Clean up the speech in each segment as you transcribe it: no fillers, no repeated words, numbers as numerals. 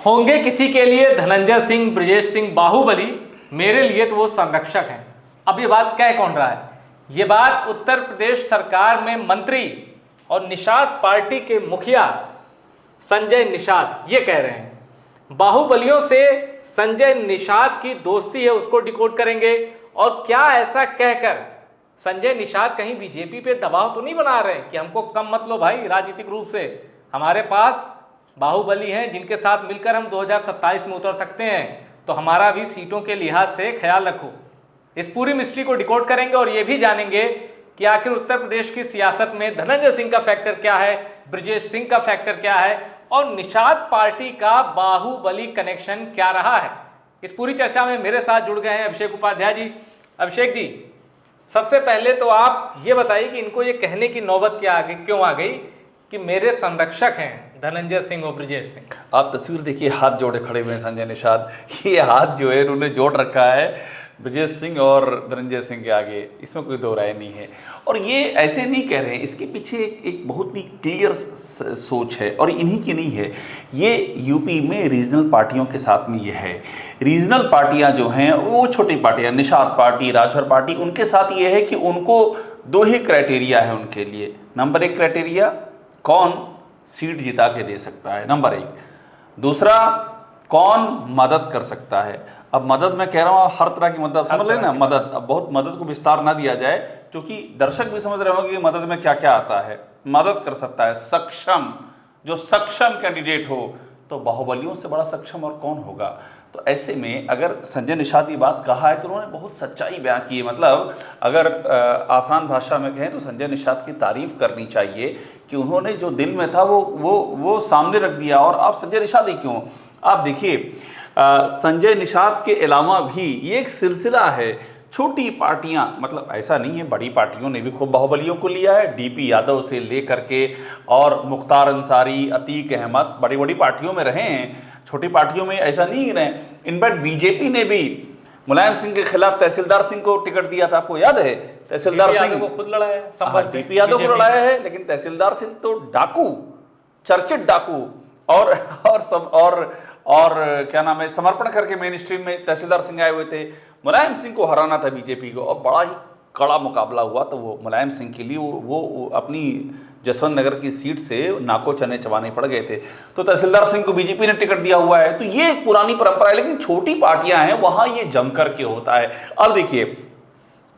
होंगे किसी के लिए धनंजय सिंह, ब्रजेश सिंह बाहुबली, मेरे लिए तो वो संरक्षक हैं। अब ये बात कह कौन रहा है? ये बात उत्तर प्रदेश सरकार में मंत्री और निषाद पार्टी के मुखिया संजय निषाद ये कह रहे हैं। बाहुबलियों से संजय निषाद की दोस्ती है, उसको डिकोड करेंगे। और क्या ऐसा कहकर संजय निषाद कहीं बीजेपी पे दबाव तो नहीं बना रहे कि हमको कम मत लो भाई राजनीतिक रूप से, हमारे पास बाहुबली हैं जिनके साथ मिलकर हम 2027 में उतर सकते हैं, तो हमारा भी सीटों के लिहाज से ख्याल रखो। इस पूरी मिस्ट्री को डिकोड करेंगे और ये भी जानेंगे कि आखिर उत्तर प्रदेश की सियासत में धनंजय सिंह का फैक्टर क्या है, ब्रजेश सिंह का फैक्टर क्या है और निषाद पार्टी का बाहुबली कनेक्शन क्या रहा है। इस पूरी चर्चा में मेरे साथ जुड़ गए हैं अभिषेक उपाध्याय जी। अभिषेक जी, सबसे पहले तो आप ये बताइए कि इनको ये कहने की नौबत क्या क्यों आ गई कि मेरे संरक्षक हैं धनंजय सिंह और ब्रजेश सिंह? आप तस्वीर देखिए, हाथ जोड़े खड़े हुए हैं संजय निषाद। ये हाथ जो है उन्होंने जोड़ रखा है ब्रजेश सिंह और धनंजय सिंह के आगे, इसमें कोई दो राय नहीं है। और ये ऐसे नहीं कह रहे हैं, इसके पीछे एक बहुत ही क्लियर सोच है और इन्हीं की नहीं है। ये यूपी में रीजनल पार्टियों के साथ में ये है। रीजनल पार्टियां जो हैं वो छोटी पार्टियां, निषाद पार्टी, राजभर पार्टी, उनके साथ ये है कि उनको दो ही क्राइटेरिया है उनके लिए। नंबर एक क्राइटेरिया, कौन सीट जिता के दे सकता है, नंबर एक। दूसरा, कौन मदद कर सकता है। अब मदद मैं कह रहा हूँ हर तरह की मदद, समझ लेना मदद, अब बहुत मदद को विस्तार ना दिया जाए क्योंकि दर्शक भी समझ रहे होंगे कि मदद में क्या क्या आता है। मदद कर सकता है सक्षम, जो सक्षम कैंडिडेट हो, तो बाहुबलियों से बड़ा सक्षम और कौन होगा। तो ऐसे में अगर संजय निषाद की बात कहा है तो उन्होंने बहुत सच्चाई बयां की है। मतलब अगर आसान भाषा में कहें तो संजय निषाद की तारीफ करनी चाहिए कि उन्होंने जो दिल में था वो सामने रख दिया। और आप संजय निषाद ही क्यों, आप देखिए संजय निषाद के अलावा भी ये एक सिलसिला है। छोटी पार्टियां, मतलब ऐसा नहीं है, बड़ी पार्टियों ने भी खूब बाहुबलियों को लिया है, डीपी यादव से लेकर के और मुख्तार अंसारी, अतीक अहमद बड़ी बड़ी पार्टियों में रहे हैं। छोटी पार्टियों में ऐसा नहीं रहे। इनफैक्ट बीजेपी ने भी मुलायम सिंह के खिलाफ तहसीलदार सिंह को टिकट दिया था, आपको याद है? तहसीलदार सिंह को खुद लड़ा है, डीपी यादव को लड़ाया है, लेकिन तहसीलदार सिंह तो डाकू, चर्चित डाकू और क्या नाम है, समर्पण करके मेन स्ट्रीम में तहसीलदार सिंह आए हुए थे। मुलायम सिंह को हराना था बीजेपी को और बड़ा ही कड़ा मुकाबला हुआ। तो वो मुलायम सिंह के लिए वो अपनी जसवंत नगर की सीट से नाको चने चबाने पड़ गए थे। तो तहसीलदार सिंह को बीजेपी ने टिकट दिया हुआ है। तो ये एक पुरानी परंपरा है, लेकिन छोटी पार्टियां हैं वहां ये जमकर के होता है। अब देखिए,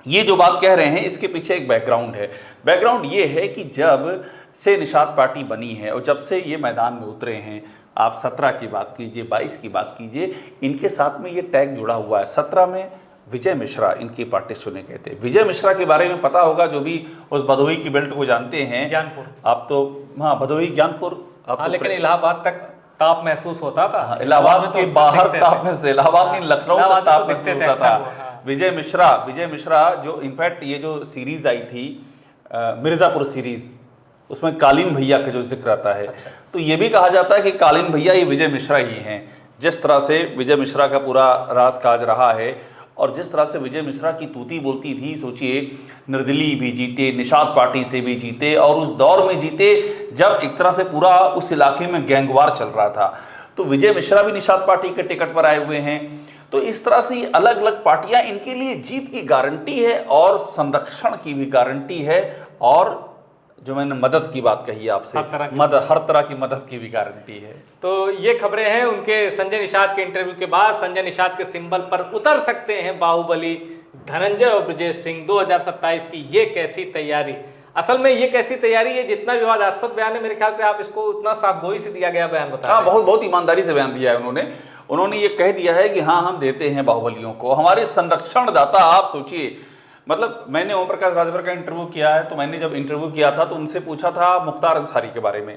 ये जो बात कह रहे हैं इसके पीछे एक बैकग्राउंड है। बैकग्राउंड ये है कि जब से निषाद पार्टी बनी है और जब से ये मैदान में उतरे हैं, आप 17 की बात कीजिए, 22 की बात कीजिए, इनके साथ में ये टैग जुड़ा हुआ है। 17 में विजय मिश्रा इनकी पार्टी चुने गए थे। विजय मिश्रा के बारे में पता होगा जो भी उस भदोही की बेल्ट को जानते हैं, ज्ञानपुर, आप तो हाँ भदोही ज्ञानपुर, हाँ, लेकिन इलाहाबाद तक ताप महसूस होता था। इलाहाबाद के बाहर ताप में से, इलाहाबाद नहीं लखनऊ तक ताप महसूस होता था। विजय मिश्रा जो इनफैक्ट ये जो सीरीज आई थी मिर्जापुर सीरीज, उसमें कालीन भैया का जो जिक्र आता है। अच्छा। तो ये भी कहा जाता है कि कालीन भैया ये विजय मिश्रा ही हैं। जिस तरह से विजय मिश्रा का पूरा राज काज रहा है और जिस तरह से विजय मिश्रा की तूती बोलती थी, सोचिए निर्दलीय भी जीते, निषाद पार्टी से भी जीते और उस दौर में जीते जब एक तरह से पूरा उस इलाके में गैंगवार चल रहा था। तो विजय मिश्रा भी निषाद पार्टी के टिकट पर आए हुए हैं। तो इस तरह से अलग अलग पार्टियां इनके लिए जीत की गारंटी है और संरक्षण की भी गारंटी है। और जो मैंने मदद की बात कही आपसे, हर तरह की मदद की भी गारंटी है। तो ये खबरें हैं उनके संजय निषाद के इंटरव्यू के बाद। संजय निषाद के सिंबल पर उतर सकते हैं बाहुबली, धनंजय और ब्रजेश सिंह। 2027 की ये कैसी तैयारी, असल में ये कैसी तैयारी है, जितना विवादास्पद बयान है मेरे ख्याल से आप इसको उतना साफगोई से दिया गया बयान बता। हाँ, बहुत ईमानदारी से बयान दिया है उन्होंने ये कह दिया है कि हाँ हम देते हैं बाहुबलियों को, हमारे संरक्षण दाता। आप सोचिए, मतलब मैंने ओम प्रकाश राजभर का इंटरव्यू किया है, तो मैंने जब इंटरव्यू किया था तो उनसे पूछा था मुख्तार अंसारी के बारे में,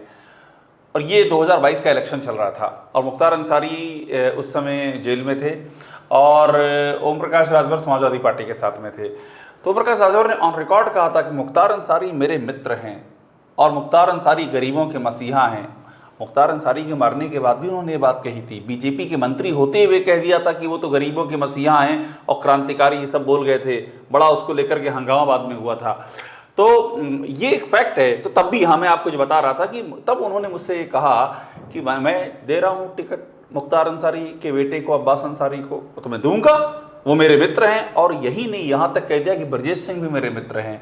और ये 2022 का इलेक्शन चल रहा था और मुख्तार अंसारी उस समय जेल में थे और ओम प्रकाश राजभर समाजवादी पार्टी के साथ में थे। तो ओम प्रकाश राजभर ने ऑन रिकॉर्ड कहा था कि मुख्तार अंसारी मेरे मित्र हैं और मुख्तार अंसारी गरीबों के मसीहा हैं। मुख्तार अंसारी के मरने के बाद भी उन्होंने ये बात कही थी। बीजेपी के मंत्री होते हुए कह दिया था कि वो तो गरीबों के मसीहा हैं और क्रांतिकारी, ये सब बोल गए थे। बड़ा उसको लेकर के हंगामा बाद में हुआ था। तो ये एक फैक्ट है। तो तब भी मैं आपको जो बता रहा था कि तब उन्होंने मुझसे कहा कि मैं दे रहा हूँ टिकट मुख्तार अंसारी के बेटे को, अब्बास अंसारी को, तो मैं दूंगा, वो मेरे मित्र हैं। और यही नहीं, यहाँ तक कह दिया कि ब्रजेश सिंह भी मेरे मित्र हैं।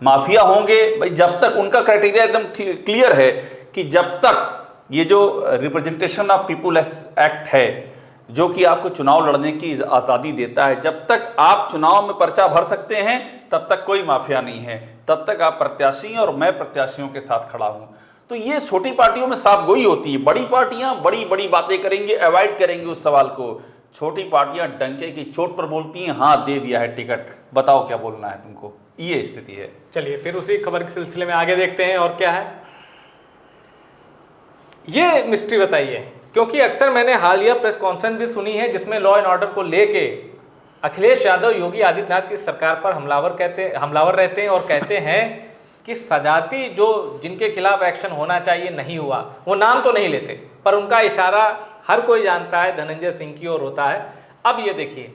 माफिया होंगे भाई, जब तक उनका क्राइटेरिया एकदम क्लियर है कि जब तक ये जो रिप्रेजेंटेशन ऑफ पीपुल एक्ट है, जो कि आपको चुनाव लड़ने की आज़ादी देता है, जब तक आप चुनाव में पर्चा भर सकते हैं तब तक कोई माफिया नहीं है, तब तक आप प्रत्याशी और मैं प्रत्याशियों के साथ खड़ा हूं। तो ये छोटी पार्टियों में साफ गोई होती है। बड़ी पार्टियां बड़ी बड़ी बातें करेंगे, अवॉइड करेंगे उस सवाल को। छोटी पार्टियां डंके की चोट पर बोलती हैं, हाँ दे दिया है टिकट, बताओ क्या बोलना है तुमको, ये स्थिति है। चलिए फिर उसी खबर के सिलसिले में आगे देखते हैं और क्या है ये मिस्ट्री बताइए, क्योंकि अक्सर मैंने हालिया प्रेस कॉन्फ्रेंस भी सुनी है जिसमें लॉ एंड ऑर्डर को लेके अखिलेश यादव योगी आदित्यनाथ की सरकार पर हमलावर रहते हैं और कहते हैं कि सजाती जो जिनके खिलाफ एक्शन होना चाहिए नहीं हुआ। वो नाम तो नहीं लेते पर उनका इशारा हर कोई जानता है धनंजय सिंह की ओर होता है। अब ये देखिए,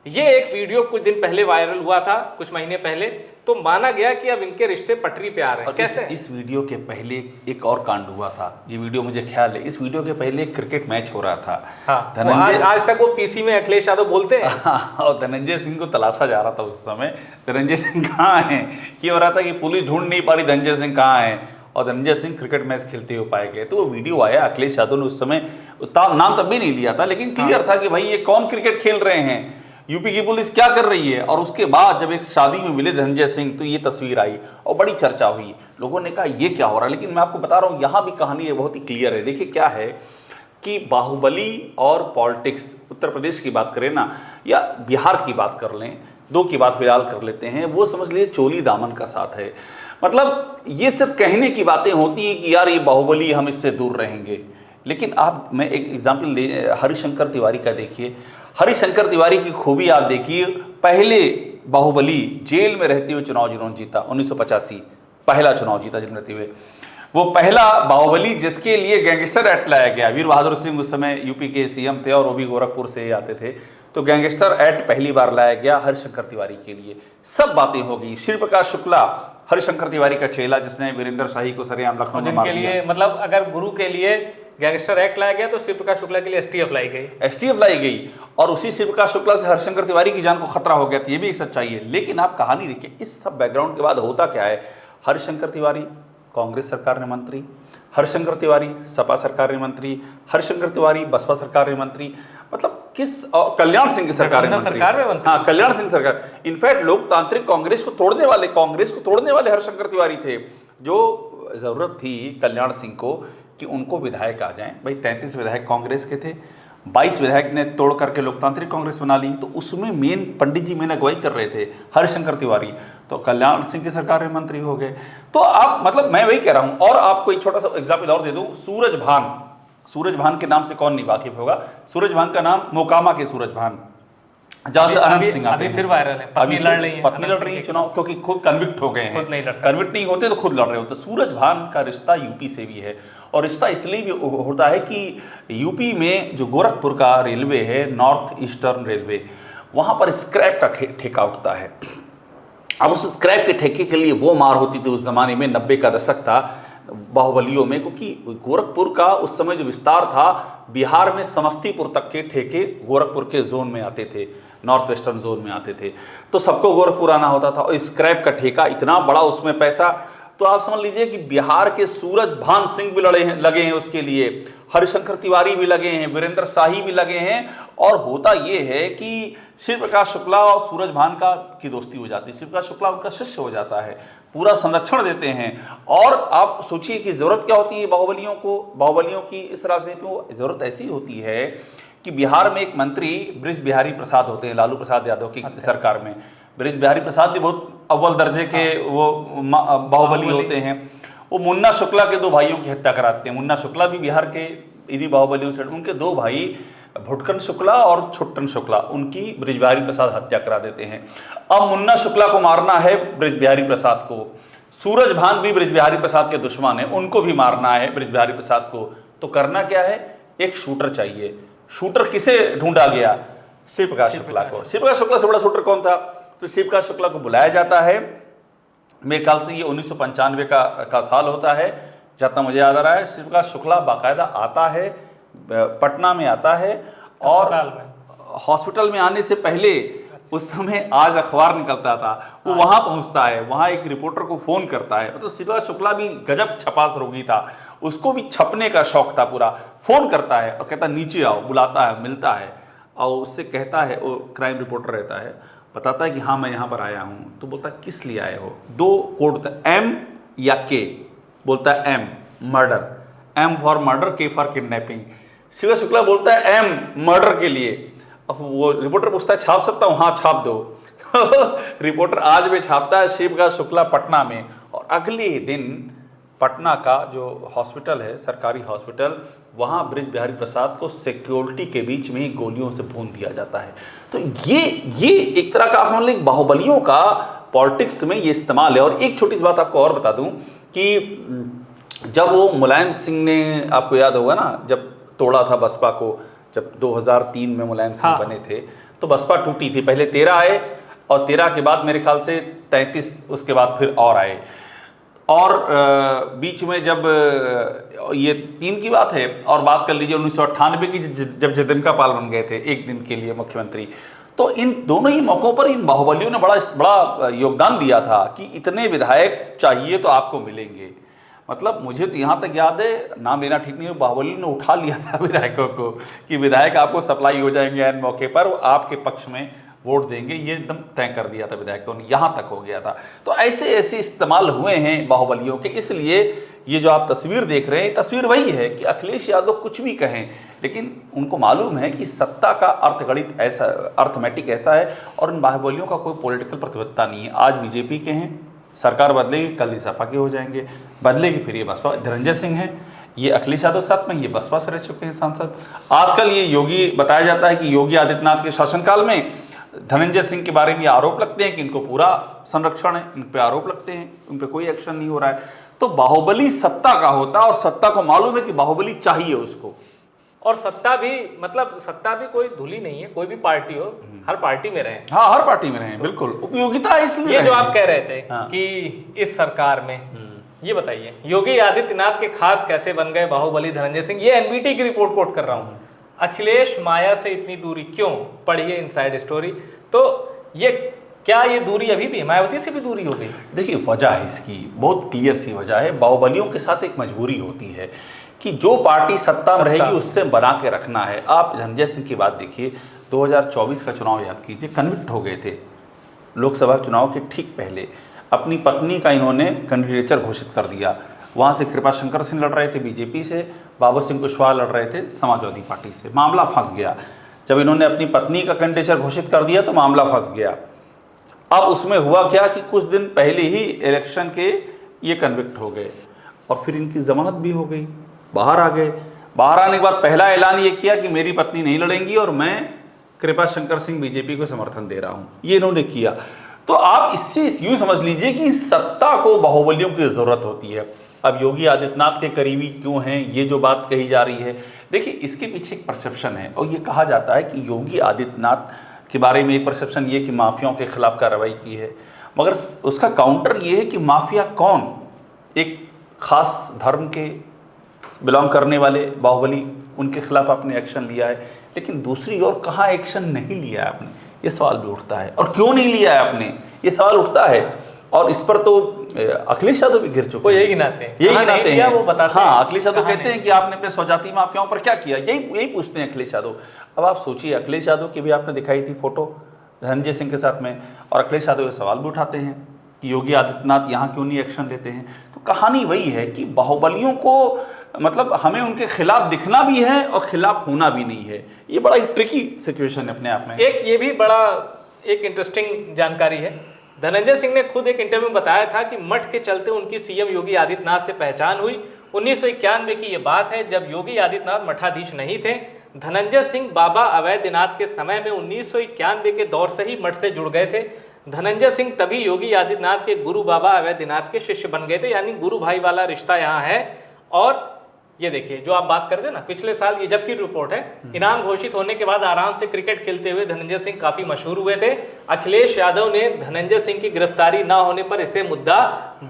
ये एक वीडियो कुछ दिन पहले वायरल हुआ था, कुछ महीने पहले, तो माना गया कि अब इनके रिश्ते पटरी पे आ रहे हैं। कैसे? इस वीडियो के पहले एक और कांड हुआ था, ये वीडियो मुझे ख्याल है, इस वीडियो के पहले एक क्रिकेट मैच हो रहा था। हाँ, धनंजय आज तक वो पीसी में अखिलेश यादव बोलते हैं। और धनंजय सिंह को तलाशा जा रहा था उस समय, धनंजय सिंह कहाँ है, ये हो रहा था कि पुलिस ढूंढ नहीं पा रही धनंजय सिंह कहाँ है, और धनंजय सिंह क्रिकेट मैच खेलते हुए पाए गए। तो वो वीडियो आया, अखिलेश यादव ने उस समय नाम तब भी नहीं लिया था, लेकिन क्लियर था कि भाई ये कौन क्रिकेट खेल रहे हैं, यूपी की पुलिस क्या कर रही है। और उसके बाद जब एक शादी में मिले धनंजय सिंह तो ये तस्वीर आई और बड़ी चर्चा हुई, लोगों ने कहा ये क्या हो रहा है। लेकिन मैं आपको बता रहा हूँ यहाँ भी कहानी बहुत ही क्लियर है। देखिए क्या है कि बाहुबली और पॉलिटिक्स, उत्तर प्रदेश की बात करें ना या बिहार की बात कर लें, दो की बात फिलहाल कर लेते हैं, वो समझ लीजिए चोली दामन का साथ है। मतलब ये सिर्फ कहने की बातें होती हैं कि यार ये बाहुबली, हम इससे दूर रहेंगे। लेकिन आप, मैं एक एग्जाम्पल ले, हरिशंकर तिवारी का देखिए। हरिशंकर तिवारी की खूबी आप देखिए, पहले बाहुबली जेल में रहते हुए चुनाव जिन्होंने जीता, 1985 पहला चुनाव जीता जेल में रहते हुए, वो पहला बाहुबली जिसके लिए गैंगस्टर एक्ट लाया गया। वीर बहादुर सिंह उस समय यूपी के सीएम थे और वो भी गोरखपुर से आते थे, तो गैंगस्टर एक्ट पहली बार लाया गया हरिशंकर तिवारी के लिए। सब बातें हो गई। शिव प्रकाश शुक्ला हरिशंकर तिवारी का चेला जिसने वीरेंद्र शाही को सरेआम लखनऊ में मार दिया। मतलब अगर गुरु के लिए गैंगस्टर एक्ट लाया गया तो शिव प्रकाश शुक्ला के लिए एसटीएफ लाई गई और उसी शिव प्रकाश शुक्ला से हरिशंकर तिवारी की जान को खतरा हो गया था। ये भी एक सच्चाई है। लेकिन आप कहानी देखिए, इस सब बैकग्राउंड के बाद होता क्या है। हरिशंकर तिवारी कांग्रेस सरकार में मंत्री, हरिशंकर तिवारी सपा सरकार में मंत्री, हरिशंकर तिवारी बसपा सरकार में मंत्री, मतलब किस, और कल्याण सिंह की सरकार में मंत्री। हाँ, कल्याण सिंह सरकार। इनफैक्ट लोकतांत्रिक कांग्रेस को तोड़ने वाले हरिशंकर तिवारी थे। जो जरूरत थी कल्याण सिंह को कि उनको विधायक आ जाएं, भाई 33 विधायक कांग्रेस के थे, 22 विधायक ने तोड़ करके लोकतांत्रिक कांग्रेस बना ली, तो उसमें मेन पंडित जी मेन अगुवाई कर रहे थे हरिशंकर तिवारी, तो कल्याण सिंह की सरकार में मंत्री हो गए। तो आप, मतलब मैं वही कह रहा हूं। और आपको एक छोटा सा एग्जाम्पल और दे दूं, सूरज भान के नाम से कौन नहीं वाकिफ होगा। सूरज भान का नाम मोकामा के सूरज भान, जहां से अनंत सिंह आते हैं, फिर वायरल है, पत्नी लड़ रही है चुनाव, क्योंकि खुद कन्विक्ट हो गए हैं, कन्विक्ट नहीं होते तो खुद लड़ रहे होते। सूरज भान का रिश्ता यूपी से भी है, और रिश्ता इसलिए भी होता है कि यूपी में जो गोरखपुर का रेलवे है, नॉर्थ ईस्टर्न रेलवे, वहां पर स्क्रैप का ठेका उठता है। अब उस स्क्रैप के ठेके के लिए वो मार होती थी उस जमाने में, 90 का दशक था बाहुबलियों में, क्योंकि गोरखपुर का उस समय जो विस्तार था, बिहार में समस्तीपुर तक के ठेके गोरखपुर के जोन में आते थे, नॉर्थ वेस्टर्न जोन में आते थे, तो सबको गोरखपुर आना होता था। और स्क्रैप का ठेका इतना बड़ा, उसमें पैसा, तो आप समझ लीजिए कि बिहार के सूरज भान सिंह भी लगे हैं उसके लिए, हरिशंकर तिवारी भी लगे हैं, वीरेंद्र शाही भी लगे हैं। और होता ये है कि शिव प्रकाश शुक्ला और सूरज भान की दोस्ती हो जाती है, शिव प्रकाश शुक्ला उनका शिष्य हो जाता है, पूरा संरक्षण देते हैं। और आप सोचिए कि जरूरत क्या होती है बाहुबलियों की इस राजनीति में। जरूरत ऐसी होती है कि बिहार में एक मंत्री ब्रिज बिहारी प्रसाद होते हैं, लालू प्रसाद यादव की सरकार में। ब्रिज बिहारी प्रसाद भी बहुत अव्वल दर्जे के वो बाहुबली होते हैं। वो मुन्ना शुक्ला के दो भाइयों की हत्या कराते हैं। मुन्ना शुक्ला भी बिहार के इन्हीं बाहुबलियों से, उनके दो भाई भुटकन शुक्ला और छुट्टन शुक्ला, उनकी ब्रिज बिहारी प्रसाद हत्या करा देते हैं। अब मुन्ना शुक्ला को मारना है ब्रिज बिहारी प्रसाद को, सूरज भान भी ब्रिज बिहारी प्रसाद के दुश्मन है, उनको भी मारना है ब्रिज बिहारी प्रसाद को। तो करना क्या है, एक शूटर चाहिए। शूटर किसे ढूंढा गया? शिव प्रकाश शुक्ला को। शिव प्रकाश शुक्ला से बड़ा शूटर कौन था? तो शिव प्रकाश शुक्ला को बुलाया जाता है। मेरे ख्याल से ये 1995 का साल होता है, जहाँ तक मुझे याद आ रहा है। शिव प्रकाश शुक्ला बाकायदा आता है, पटना में आता है और अस्पताल में। हॉस्पिटल में आने से पहले उस समय आज अखबार निकलता था, वो वहां पहुंचता है, वहां एक रिपोर्टर को फोन करता है। मतलब शिवा शुक्ला भी गजब छपास रोगी था, उसको भी छपने का शौक था पूरा। फोन करता है और कहता नीचे आओ, बुलाता है, मिलता है और उससे कहता है, वो क्राइम रिपोर्टर रहता है, बताता है कि हाँ मैं यहाँ पर आया हूँ। तो बोलता है किस लिए आए हो? दो कोड था, एम या के। बोलता है M, murder, M for murder, K for kidnapping. Shiva Shukla बोलता है एम, मर्डर के लिए। अब वो रिपोर्टर पूछता है छाप सकता हूँ? हाँ छाप दो। रिपोर्टर आज भी छापता है शिवा शुक्ला पटना में। और अगले दिन पटना का जो हॉस्पिटल है, सरकारी हॉस्पिटल, वहाँ ब्रिज बिहारी प्रसाद को सिक्योरिटी के बीच में गोलियों से भून दिया जाता है। तो ये एक तरह का आप मान बाहुबलियों का पॉलिटिक्स में ये इस्तेमाल है। और एक छोटी सी बात आपको और बता दूं कि जब वो मुलायम सिंह ने, आपको याद होगा ना, जब तोड़ा था बसपा को, जब 2003 में मुलायम सिंह बने थे, तो बसपा टूटी थी। पहले 13 आए और 13 के बाद मेरे ख्याल से 33 उसके बाद फिर और आए। और बीच में जब ये 3 की बात है, और बात कर लीजिए 1998 की, जब जगदम्बिका पाल बन गए थे एक दिन के लिए मुख्यमंत्री, तो इन दोनों ही मौक़ों पर इन बाहुबलियों ने बड़ा योगदान दिया था कि इतने विधायक चाहिए तो आपको मिलेंगे। मतलब मुझे तो यहाँ तक याद है, नाम लेना ठीक नहीं, बाहुबली ने उठा लिया था विधायकों को कि विधायक आपको सप्लाई हो जाएंगे एन मौके पर, वो आपके पक्ष में वोट देंगे, ये एकदम तय कर दिया था विधायकों ने, यहाँ तक हो गया था। तो ऐसे ऐसे इस्तेमाल हुए हैं बाहुबलियों के। इसलिए ये जो आप तस्वीर देख रहे हैं, तस्वीर वही है कि अखिलेश यादव कुछ भी कहें, लेकिन उनको मालूम है कि सत्ता का अर्थगणित ऐसा, अर्थमेटिक ऐसा है, और इन बाहुबलियों का कोई पॉलिटिकल प्रतिबद्धता नहीं है। आज बीजेपी के हैं, सरकार बदलेगी, कल ही सपा के हो जाएंगे, बदलेगी फिर ये बसपा। धनंजय सिंह हैं, ये अखिलेश यादव साथ में, ये बसपा से रह चुके हैं सांसद। आजकल ये योगी, बताया जाता है कि योगी आदित्यनाथ के शासनकाल में धनंजय सिंह के बारे में आरोप लगते हैं कि इनको पूरा संरक्षण है, इन पे आरोप लगते हैं, उन पे कोई एक्शन नहीं हो रहा है। तो बाहुबली सत्ता का होता है, और सत्ता को मालूम है कि बाहुबली चाहिए उसको। और सत्ता भी, मतलब सत्ता भी कोई धुली नहीं है, कोई भी पार्टी हो, हर पार्टी में रहे। हाँ, हर पार्टी में रहे, बिल्कुल उपयोगिता है इसलिए। ये जो आप कह रहे थे हाँ। कि इस सरकार में, ये बताइए योगी आदित्यनाथ के खास कैसे बन गए बाहुबली धनंजय सिंह? ये एनबीटी की रिपोर्ट कोट कर रहा हूं। अखिलेश माया से इतनी दूरी क्यों? पढ़िए इनसाइड स्टोरी। तो ये क्या ये दूरी अभी भी मायावती से भी दूरी हो गई? देखिए वजह है इसकी, बहुत क्लियर सी वजह है। बाहुबलियों के साथ एक मजबूरी होती है कि जो पार्टी सत्ता में रहेगी उससे बना के रखना है। आप धनंजय सिंह की बात देखिए, 2024 का चुनाव याद कीजिए, कन्विक्ट हो गए थे लोकसभा चुनाव के ठीक पहले। अपनी पत्नी का इन्होंने कैंडिडेचर घोषित कर दिया। वहाँ से कृपा शंकर सिंह लड़ रहे थे बीजेपी से, बाबू सिंह कुशवाहा लड़ रहे थे समाजवादी पार्टी से। मामला फंस गया। जब इन्होंने अपनी पत्नी का कैंडिडेचर घोषित कर दिया तो मामला फंस गया। अब उसमें हुआ क्या कि कुछ दिन पहले ही इलेक्शन के ये कन्विक्ट हो गए, और फिर इनकी जमानत भी हो गई, बाहर आ गए। बाहर आने के बाद पहला ऐलान ये किया कि मेरी पत्नी नहीं लड़ेंगी और मैं कृपा शंकर सिंह बीजेपी को समर्थन दे रहा हूँ, ये इन्होंने किया। तो आप इससे यूँ समझ लीजिए कि सत्ता को बाहुबलियों की ज़रूरत होती है। अब योगी आदित्यनाथ के करीबी क्यों हैं, ये जो बात कही जा रही है, देखिए इसके पीछे एक परसेप्शन है, और ये कहा जाता है कि योगी आदित्यनाथ के बारे में एक परसेप्शन ये कि माफियाओं के खिलाफ कार्रवाई की है, मगर उसका काउंटर ये है कि माफिया कौन? एक खास धर्म के बिलोंग करने वाले बाहुबली, उनके खिलाफ आपने एक्शन लिया है, लेकिन दूसरी ओर कहाँ एक्शन नहीं लिया है आपने, ये सवाल भी उठता है। और क्यों नहीं लिया है आपने, ये सवाल उठता है। और इस पर तो अखिलेश यादव भी गिर चुके हैं, यही गिनाते हैं, यही गिनाते हैं, वो बताते हाँ। हैं, अखिलेश यादव कहते हैं कि आपने अपने स्वजाति माफियाओं पर क्या किया, यही पूछते हैं अखिलेश यादव। अब आप सोचिए, अखिलेश यादव की भी आपने दिखाई थी फोटो धनंजय सिंह के साथ में, और अखिलेश यादव ये सवाल भी उठाते हैं कि योगी आदित्यनाथ यहाँ क्यों नहीं एक्शन लेते हैं। तो कहानी वही है कि बाहुबलियों को मतलब हमें उनके खिलाफ दिखना भी है और खिलाफ होना भी नहीं है। ये बड़ा ही ट्रिकी सिचुएशन है अपने आप में। एक ये भी बड़ा एक इंटरेस्टिंग जानकारी है। धनंजय सिंह ने खुद एक इंटरव्यू में बताया था कि मठ के चलते उनकी सीएम योगी आदित्यनाथ से पहचान हुई। 1991 की ये बात है, जब योगी आदित्यनाथ मठाधीश नहीं थे। धनंजय सिंह बाबा अवैधनाथ के समय में 1991 के दौर से ही मठ से जुड़ गए थे। धनंजय सिंह तभी योगी आदित्यनाथ के गुरु बाबा अवैधनाथ के शिष्य बन गए थे, यानी गुरु भाई वाला रिश्ता यहाँ है। और ये देखिए जो आप बात करते हैं ना, पिछले साल ये जबकि रिपोर्ट है, इनाम घोषित होने के बाद आराम से क्रिकेट खेलते हुए धनंजय सिंह काफी मशहूर हुए थे। अखिलेश यादव ने धनंजय सिंह की गिरफ्तारी ना होने पर इसे मुद्दा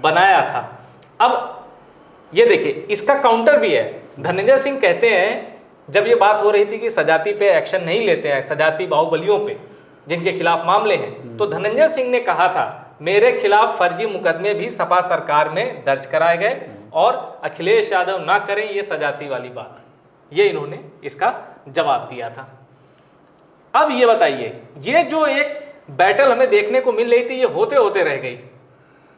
बनाया था। अब ये देखिए इसका काउंटर भी है। धनंजय सिंह कहते हैं जब ये बात हो रही थी कि सजाती पे एक्शन नहीं लेते हैं, सजाती बाहुबलियों पे जिनके खिलाफ मामले हैं, तो धनंजय सिंह ने कहा था मेरे खिलाफ फर्जी मुकदमे भी सपा सरकार में दर्ज कराए गए और अखिलेश यादव ना करें ये सजाती वाली बात। ये इन्होंने इसका जवाब दिया था। अब ये बताइए, ये जो एक बैटल हमें देखने को मिल रही थी, ये होते होते रह गई,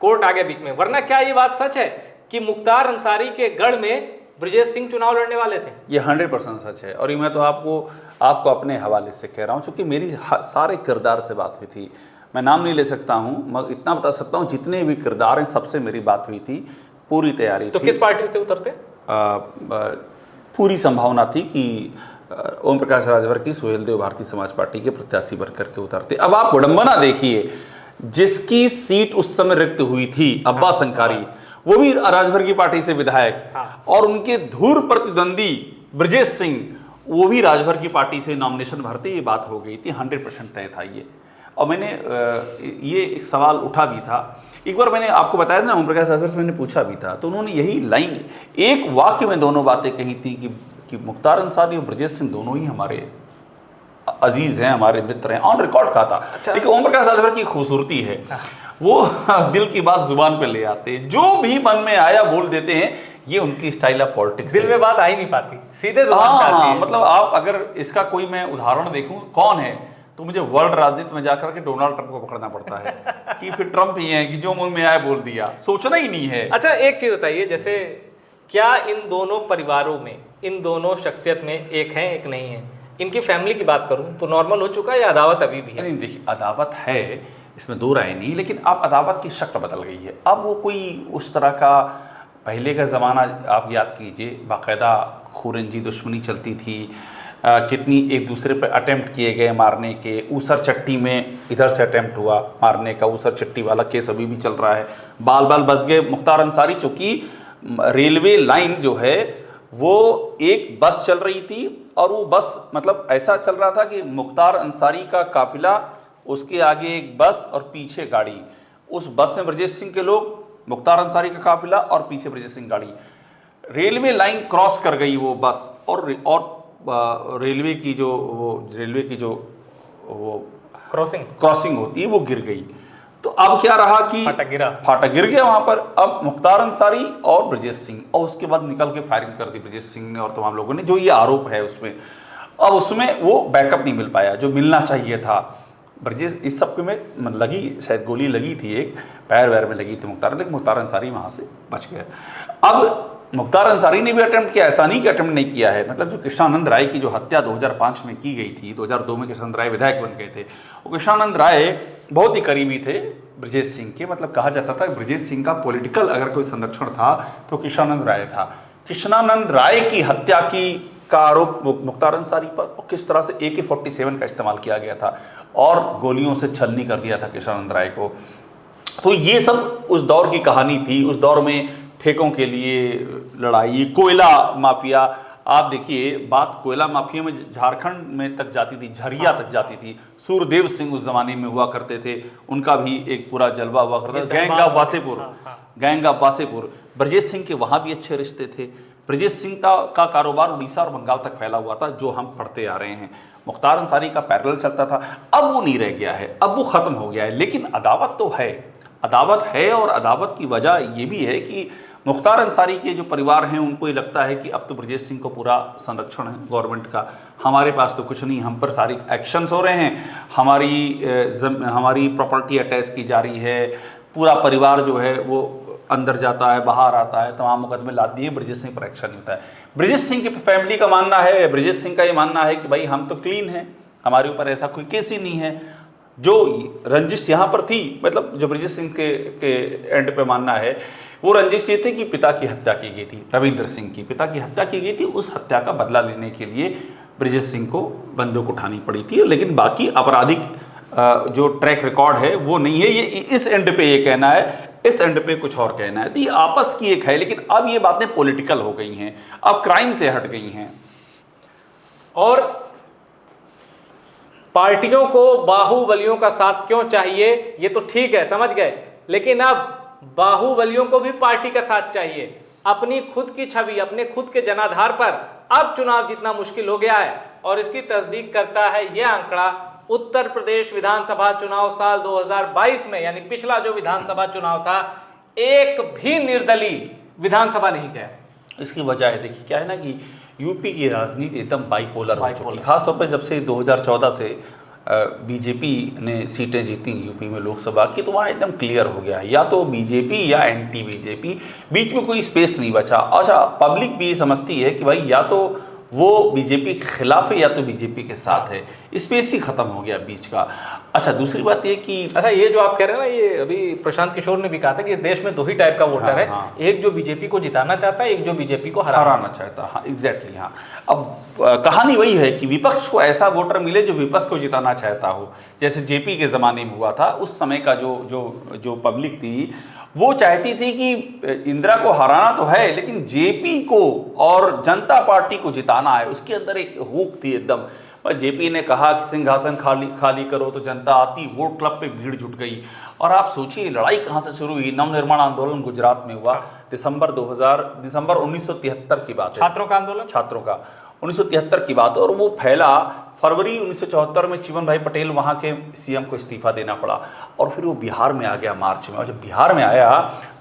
कोर्ट आ गया बीच में। वरना क्या ये बात सच है कि मुख्तार अंसारी के गढ़ में ब्रजेश सिंह चुनाव लड़ने वाले थे? ये 100% सच है। और ये मैं तो आपको अपने हवाले से कह रहा हूँ, चूँकि मेरी सारे किरदार से बात हुई थी। मैं नाम नहीं ले सकता हूँ, मगर इतना बता सकता हूँ जितने भी किरदार हैं सबसे मेरी बात हुई थी, पूरी तैयारी थी। तो किस पार्टी से उतरते? पूरी संभावना थी कि ओम प्रकाश राजभर की सुहेल देव भारतीय समाज पार्टी के प्रत्याशी बन करके उतरते। अब आप विडंबना देखिए, जिसकी सीट उस समय रिक्त हुई थी अब्बास अंसारी, वो भी राजभर की पार्टी से विधायक, और उनके धुर प्रतिद्वंदी ब्रजेश सिंह, वो भी राजभर की पार्टी से नॉमिनेशन भरते। ये बात हो गई थी, 100% तय था ये। और मैंने ये एक सवाल उठा भी था, एक बार मैंने आपको बताया ना, ओम प्रकाश राजभर से मैंने पूछा भी था, तो उन्होंने यही लाइन, एक वाक्य में दोनों बातें कही थी कि मुख्तार अंसारी और ब्रजेश सिंह दोनों ही हमारे अजीज हैं, हमारे मित्र हैं। ऑन रिकॉर्ड कहा था। अच्छा। देखिए, ओम प्रकाश राजभर की खूबसूरती है, वो दिल की बात जुबान पे ले आते हैं, जो भी मन में आया बोल देते हैं। ये उनकी स्टाइल ऑफ पॉलिटिक्स। दिल में बात आ ही नहीं पाती, सीधे जुबान पे आती है। मतलब आप अगर इसका कोई मैं उदाहरण देखूं कौन है, तो मुझे वर्ल्ड राजनीति में जाकर के डोनाल्ड ट्रंप को पकड़ना पड़ता है कि फिर ट्रंप ही है कि जो मुंह में आया बोल दिया, सोचना ही नहीं है। अच्छा, एक चीज बताइए, जैसे क्या इन दोनों परिवारों में, इन दोनों शख्सियत में एक है एक नहीं है? इनकी फैमिली की बात करूं तो नॉर्मल हो चुका है या अदावत अभी भी है? नहीं, देखिए, अदावत है, इसमें दो राय नहीं, लेकिन अब अदावत की शक्ल बदल गई है। अब वो कोई उस तरह का, पहले का ज़माना आप याद कीजिए, बाकायदा खूरंजी दुश्मनी चलती थी, कितनी एक दूसरे पर अटेम्प्ट किए गए मारने के। ऊसर चट्टी में इधर से अटेम्प्ट हुआ मारने का, ऊसर चट्टी वाला केस अभी भी चल रहा है। बाल बाल बच गए मुख्तार अंसारी, चूँकि रेलवे लाइन जो है वो एक बस चल रही थी, और वो बस मतलब ऐसा चल रहा था कि मुख्तार अंसारी का काफिला, उसके आगे एक बस और पीछे गाड़ी। उस बस में ब्रजेश सिंह के लोग, मुख्तार अंसारी का काफिला और पीछे ब्रजेश सिंह गाड़ी। रेलवे लाइन क्रॉस कर गई वो बस, और रेलवे की जो क्रॉसिंग होती है वो गिर गई। तो अब क्या रहा कि फाटक गिर गया वहां पर। अब मुख्तार अंसारी और ब्रजेश सिंह, और उसके बाद निकल के फायरिंग कर दी ब्रजेश सिंह ने और तमाम लोगों ने, जो ये आरोप है उसमें। अब उसमें वो बैकअप नहीं मिल पाया जो मिलना चाहिए था। ब्रजेश इस सब में लगी, शायद गोली लगी थी, एक पैर वैर में लगी थी मुख्तार, लेकिन मुख्तार अंसारी वहां से बच गए। अब मुख्तार अंसारी ने भी अटेम्प्ट किया, ऐसा नहीं कि अटेम्प्ट नहीं किया है। मतलब जो कृष्णानंद राय की जो हत्या 2005 में की गई थी, 2002 में कृष्णानंद राय विधायक बन गए थे, वो कृष्णानंद राय बहुत ही करीबी थे ब्रजेश सिंह के। मतलब कहा जाता था कि ब्रजेश सिंह का पॉलिटिकल अगर कोई संरक्षण था तो कृष्णानंद राय था। कृष्णानंद राय की हत्या का आरोप मुख्तार अंसारी पर, और किस तरह से AK-47 का इस्तेमाल किया गया था और गोलियों से छलनी कर दिया था कृष्णानंद राय को। तो ये सब उस दौर की कहानी थी। उस दौर में ठेकों के लिए लड़ाई, कोयला माफिया, आप देखिए बात कोयला माफिया में झारखंड में तक जाती थी, झरिया तक जाती थी। सूरदेव सिंह उस जमाने में हुआ करते थे, उनका भी एक पूरा जलवा हुआ करता था। गैंग ऑफ वासेपुर, ब्रजेश सिंह के वहाँ भी अच्छे रिश्ते थे। ब्रजेश सिंह का कारोबार उड़ीसा और बंगाल तक फैला हुआ था, जो हम पढ़ते आ रहे हैं। मुख्तार अंसारी का पैरेलल चलता था, अब वो नहीं रह गया है, अब वो खत्म हो गया है। लेकिन अदावत तो है, अदावत है, और अदावत की वजह ये भी है कि मुख्तार अंसारी के जो परिवार हैं उनको ये लगता है कि अब तो ब्रजेश सिंह को पूरा संरक्षण है गवर्नमेंट का, हमारे पास तो कुछ नहीं, हम पर सारी एक्शंस हो रहे हैं, हमारी प्रॉपर्टी अटैच की जा रही है, पूरा परिवार जो है वो अंदर जाता है बाहर आता है, तमाम मुकदमे लाद दिए, ब्रजेश सिंह पर एक्शन नहीं होता है। ब्रजेश सिंह की फैमिली का मानना है, ब्रजेश सिंह का ये मानना है कि भाई हम तो क्लीन हैं, हमारे ऊपर ऐसा कोई केस ही नहीं है। जो रंजिश यहाँ पर थी, मतलब जो ब्रजेश सिंह के एंड पे मानना है, वो रंजिश ये थे कि पिता की हत्या की गई थी, रविंद्र सिंह की पिता की हत्या की गई थी। उस हत्या का बदला लेने के लिए ब्रजेश सिंह को बंदूक उठानी पड़ी थी, लेकिन बाकी आपराधिक जो ट्रैक रिकॉर्ड है वो नहीं है। ये इस एंड पे ये कहना है, इस एंड पे कुछ और कहना है। तो ये आपस की एक है, लेकिन अब ये बातें पॉलिटिकल हो गई हैं, अब क्राइम से हट गई हैं। और पार्टियों को बाहुबलियों का साथ क्यों चाहिए, ये तो ठीक है, समझ गए, लेकिन अब बाहुबलियों को भी पार्टी का साथ चाहिए। अपनी खुद की छवि, अपने खुद के जनाधार पर अब चुनाव जीतना मुश्किल हो गया है। और इसकी तस्दीक करता है यह आंकड़ा उत्तर प्रदेश विधानसभा चुनाव साल 2022 में, यानी पिछला जो विधानसभा चुनाव था, एक भी निर्दलीय विधानसभा नहीं गया। इसकी वजह है, देखिए क्या है ना कि यूपी की राजनीति एकदम बाइपोलर हो चुकी है। खासतौर पर जब से 2014 से बीजेपी ने सीटें जीती यूपी में लोकसभा की, तो वहाँ एकदम क्लियर हो गया है, या तो बीजेपी या एंटी बीजेपी, बीच में कोई स्पेस नहीं बचा। अच्छा, पब्लिक भी ये समझती है कि भाई या तो वो बीजेपी के खिलाफ है या तो बीजेपी के साथ है, स्पेस ही खत्म हो गया बीच का। अच्छा, दूसरी बात ये कि अच्छा, ये जो आप कह रहे हैं ना, ये अभी प्रशांत किशोर ने भी कहा था कि इस देश में दो ही टाइप का वोटर है, एक जो बीजेपी को जिताना चाहता है, एक जो बीजेपी को हराना चाहता है। हाँ, एग्जैक्टली। हाँ, अब कहानी वही है कि विपक्ष को ऐसा वोटर मिले जो विपक्ष को जिताना चाहता हो, जैसे जेपी के ज़माने में हुआ था। उस समय का जो पब्लिक थी वो चाहती थी कि इंदिरा को हराना तो है, लेकिन जेपी को और जनता पार्टी को जिताना है। उसके अंदर एक हुक थी एकदम। जेपी ने कहा कि सिंहासन खाली करो तो जनता आती, वोट क्लब पे भीड़ जुट गई। और आप सोचिए लड़ाई कहाँ से शुरू हुई। नवनिर्माण आंदोलन गुजरात में हुआ, दिसंबर 1973 की बात है। छात्रों का आंदोलन, छात्रों का 1973 की बात है। और वो फैला फरवरी 1974 में। चिमन भाई पटेल वहाँ के सीएम को इस्तीफा देना पड़ा, और फिर वो बिहार में आ गया मार्च में। और जब बिहार में आया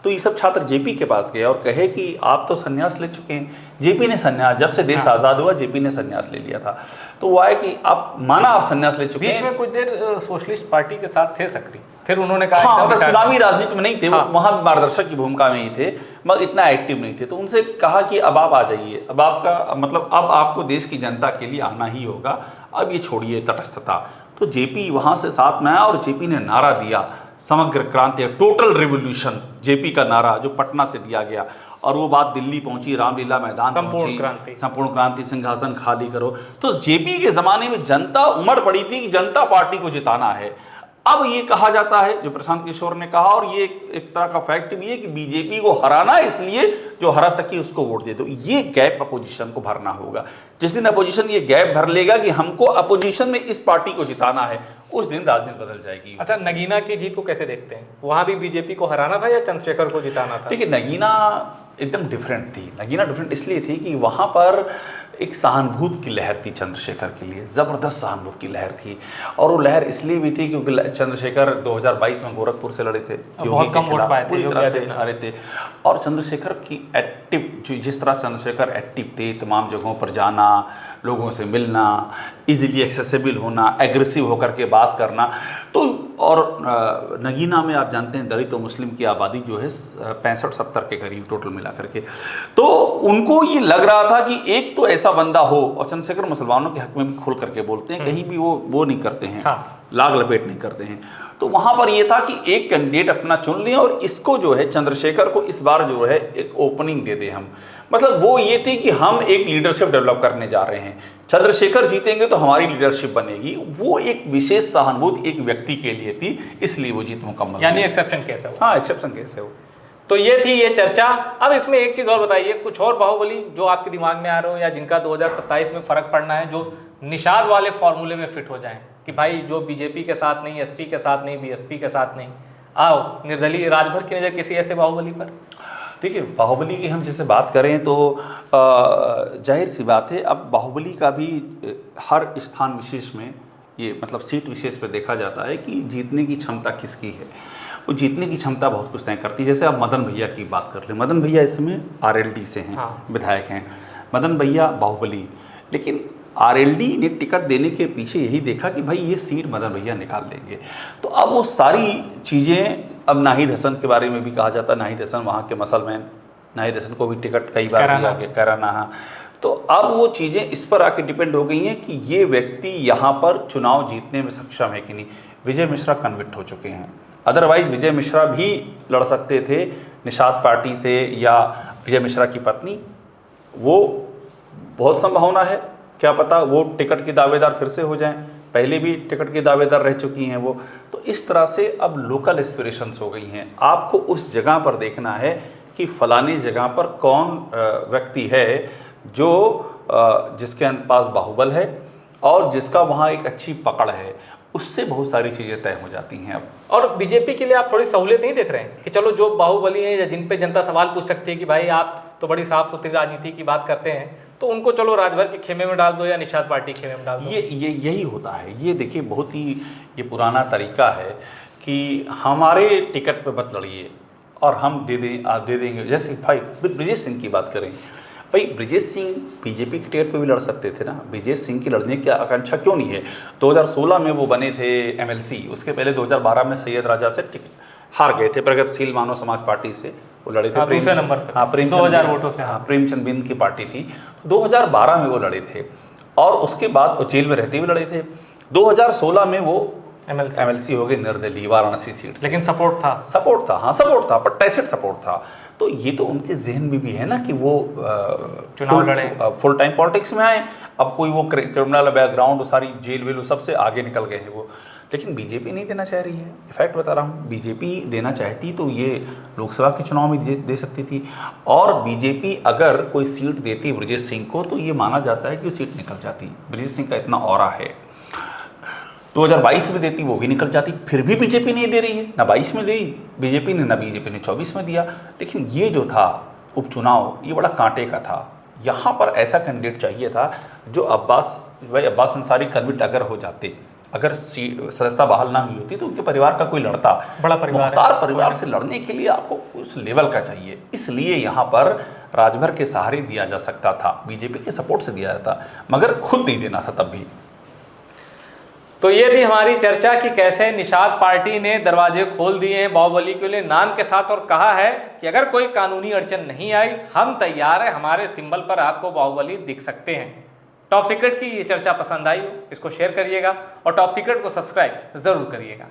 तो ये सब छात्र जेपी के पास गए और कहे कि आप तो संन्यास ले चुके हैं। जेपी ने संन्यास, जब से देश आज़ाद हुआ जेपी ने संन्यास ले लिया था। तो वो आए कि आप माना आप संन्यास ले चुके हैं। बीच में कुछ देर सोशलिस्ट पार्टी के साथ थे सक्रिय, फिर उन्होंने कहा हाँ, मतलब चुनावी राजनीति में नहीं थे। हाँ, वहाँ मार्गदर्शक की भूमिका में ही थे, मगर इतना एक्टिव नहीं थे। तो उनसे कहा कि अब आप आ जाइए, अब आपका मतलब अब आपको देश की जनता के लिए आना ही होगा, अब ये छोड़िए तटस्थता। तो जेपी वहाँ से साथ में आया और जेपी ने नारा दिया समग्र क्रांति, टोटल रिवोल्यूशन, जेपी का नारा जो पटना से दिया गया। और वो बात दिल्ली पहुंची, रामलीला मैदान पहुंची, संपूर्ण क्रांति, सिंहासन खाली करो। तो जेपी के ज़माने में जनता उमड़ पड़ी थी कि जनता पार्टी को जिताना है। अब ये कहा जाता है, जो प्रशांत किशोर ने कहा, और ये एक तरह का फैक्ट भी है कि बीजेपी को हराना इसलिए जो हरा सके उसको वोट दे दो। ये गैप अपोजिशन को भरना होगा। जिस दिन अपोजिशन ये गैप भर लेगा कि हमको अपोजिशन में इस पार्टी को जिताना है, उस दिन राजनीति बदल जाएगी। अच्छा, नगीना की जीत को कैसे देखते हैं? वहां भी बीजेपी को हराना था या चंद्रशेखर को जिताना था? देखिए, नगीना एकदम डिफरेंट थी। नगीना डिफरेंट इसलिए थी कि वहाँ पर एक सहानुभूति की लहर थी चंद्रशेखर के लिए, ज़बरदस्त सहानुभूति की लहर थी। और वो लहर इसलिए भी थी क्योंकि चंद्रशेखर 2022 में गोरखपुर से लड़े थे, बहुत कम वोट पाए थे, पूरी तरह से हारे थे। और चंद्रशेखर की एक्टिव, जिस तरह चंद्रशेखर एक्टिव थे, तमाम जगहों पर जाना, लोगों से मिलना, इजीली एक्सेसिबल होना, एग्रेसिव होकर के बात करना। तो और नगीना में आप जानते हैं दलित और मुस्लिम की आबादी जो है 65-70 के करीब टोटल मिला करके। तो उनको ये लग रहा था कि एक तो ऐसा बंदा हो, और चंद्रशेखर मुसलमानों के हक में भी खुल करके बोलते हैं, कहीं भी वो नहीं करते हैं, लाग लपेट नहीं करते हैं। तो वहाँ पर ये था कि एक कैंडिडेट अपना चुन लें और इसको जो है चंद्रशेखर को इस बार जो है एक ओपनिंग दे दें हम। मतलब वो ये थी कि हम एक लीडरशिप डेवलप करने जा रहे हैं, चंद्रशेखर जीतेंगे तो हमारी लीडरशिप बनेगी। वो एक विशेष सहानुभूति एक व्यक्ति के लिए थी, इसलिए वो जीत मुकम्मल। यानी एक्सेप्शन केस है वो। हाँ, एक्सेप्शन केस है वो। तो ये थी ये चर्चा। अब इसमें एक चीज़ और बताइए, कुछ और बाहुबली जो आपके दिमाग में आ रहे हो या जिनका 2027 में फर्क पड़ना है, जो निषाद वाले फॉर्मूले में फिट हो जाएं कि भाई जो बीजेपी के साथ नहीं, एसपी के साथ नहीं, बीएसपी के साथ नहीं, आओ निर्दलीय राजभर की नज़र किसी ऐसे बाहुबली पर। देखिए, बाहुबली की हम जैसे बात करें तो जाहिर सी बात है, अब बाहुबली का भी हर स्थान विशेष में ये मतलब सीट विशेष पे देखा जाता है कि जीतने की क्षमता किसकी है। वो जीतने की क्षमता बहुत कुछ तय करती है। जैसे आप मदन भैया की बात कर रहे हैं, मदन भैया इसमें आरएलडी से हैं, विधायक हैं। मदन भैया बाहुबली, लेकिन आरएलडी ने टिकट देने के पीछे यही देखा कि भाई ये सीट मदन भैया निकाल लेंगे। तो अब वो सारी चीज़ें, अब नाहिद हसन के बारे में भी कहा जाता है, नाहिद हसन वहाँ के मसलमैन, नाहिद हसन को भी टिकट कई बार दिया गया, कराना। तो अब वो चीज़ें इस पर आके डिपेंड हो गई हैं कि ये व्यक्ति यहाँ पर चुनाव जीतने में सक्षम है कि नहीं। विजय मिश्रा कन्विक्ट हो चुके हैं, अदरवाइज विजय मिश्रा भी लड़ सकते थे निषाद पार्टी से, या विजय मिश्रा की पत्नी, वो बहुत संभावना है, क्या पता वो टिकट की दावेदार फिर से हो जाएं, पहले भी टिकट की दावेदार रह चुकी हैं वो। तो इस तरह से अब लोकल एस्पिरेशंस हो गई हैं। आपको उस जगह पर देखना है कि फलानी जगह पर कौन व्यक्ति है जो जिसके पास बाहुबल है और जिसका वहाँ एक अच्छी पकड़ है, उससे बहुत सारी चीज़ें तय हो जाती हैं। अब और बीजेपी के लिए आप थोड़ी सहूलियत नहीं देख रहे हैं कि चलो जो बाहुबली हैं या जिन पे जनता सवाल पूछ सकती है कि भाई आप तो बड़ी साफ सुथरी राजनीति की बात करते हैं, तो उनको चलो राजभर के खेमे में डाल दो या निषाद पार्टी के खेमे में डाल दो। ये यही होता है। ये देखिए बहुत ही ये पुराना तरीका है कि हमारे टिकट पे मत लड़िए और हम आप दे देंगे। जैसे भाई ब्रजेश सिंह की बात करें, भाई ब्रजेश सिंह बीजेपी के टिकट पे भी लड़ सकते थे ना। ब्रजेश सिंह की लड़ने की आकांक्षा क्यों नहीं है? 2016 में वो बने थे एमएलसी, उसके पहले 2012 में सैयद राजा से हार गए थे, प्रगतिशील मानव समाज पार्टी से वो लड़े थे। दूसरे नंबर पे। हाँ, 2000 वोटों से। हाँ, प्रेमचंद बिंद की पार्टी थी। 2012 में वो लड़े थे और उसके बाद वो जेल में रहते हुए लड़े थे। 2016 में वो एमएलसी हो गए निर्दलीय वाराणसी सीट से। लेकिन सपोर्ट था। हाँ सपोर्ट था, पर टैसिट सपोर्ट था। तो ये तो उनके जहन में भी है ना कि वो चुनाव लड़े, फुल टाइम पॉलिटिक्स में आए। अब कोई वो क्रिमिनल बैकग्राउंड, सारी जेल वेल सबसे आगे निकल गए हैं वो। लेकिन बीजेपी नहीं देना चाह रही है। इफैक्ट बता रहा हूँ, बीजेपी देना चाहती तो ये लोकसभा के चुनाव में दे सकती थी। और बीजेपी अगर कोई सीट देती ब्रजेश सिंह को तो ये माना जाता है कि सीट निकल जाती। ब्रजेश सिंह का इतना ऑरा है। 2022 में देती वो भी निकल जाती। फिर भी बीजेपी नहीं दे रही है, ना 22 में दी बीजेपी ने, ना बीजेपी ने 24 में दिया। लेकिन ये जो था उपचुनाव, ये बड़ा कांटे का था। यहाँ पर ऐसा कैंडिडेट चाहिए था जो अब्बास अंसारी कन्विक्ट अगर हो जाते, अगर सदस्यता बहाल ना हुई होती तो उनके परिवार का कोई लड़ता। बड़ा परिवार, मुख्तार परिवार से लड़ने के लिए आपको उस लेवल का चाहिए। इसलिए यहाँ पर राजभर के सहारे दिया जा सकता था, बीजेपी के सपोर्ट से दिया जाता, मगर खुद नहीं देना था तब भी। तो ये थी हमारी चर्चा कि कैसे निषाद पार्टी ने दरवाजे खोल दिए हैं बाहुबली के लिए नाम के साथ, और कहा है कि अगर कोई कानूनी अड़चन नहीं आई हम तैयार हैं, हमारे सिंबल पर आपको बाहुबली दिख सकते हैं। टॉप सीक्रेट की ये चर्चा पसंद आई हो इसको शेयर करिएगा और टॉप सीक्रेट को सब्सक्राइब जरूर करिएगा।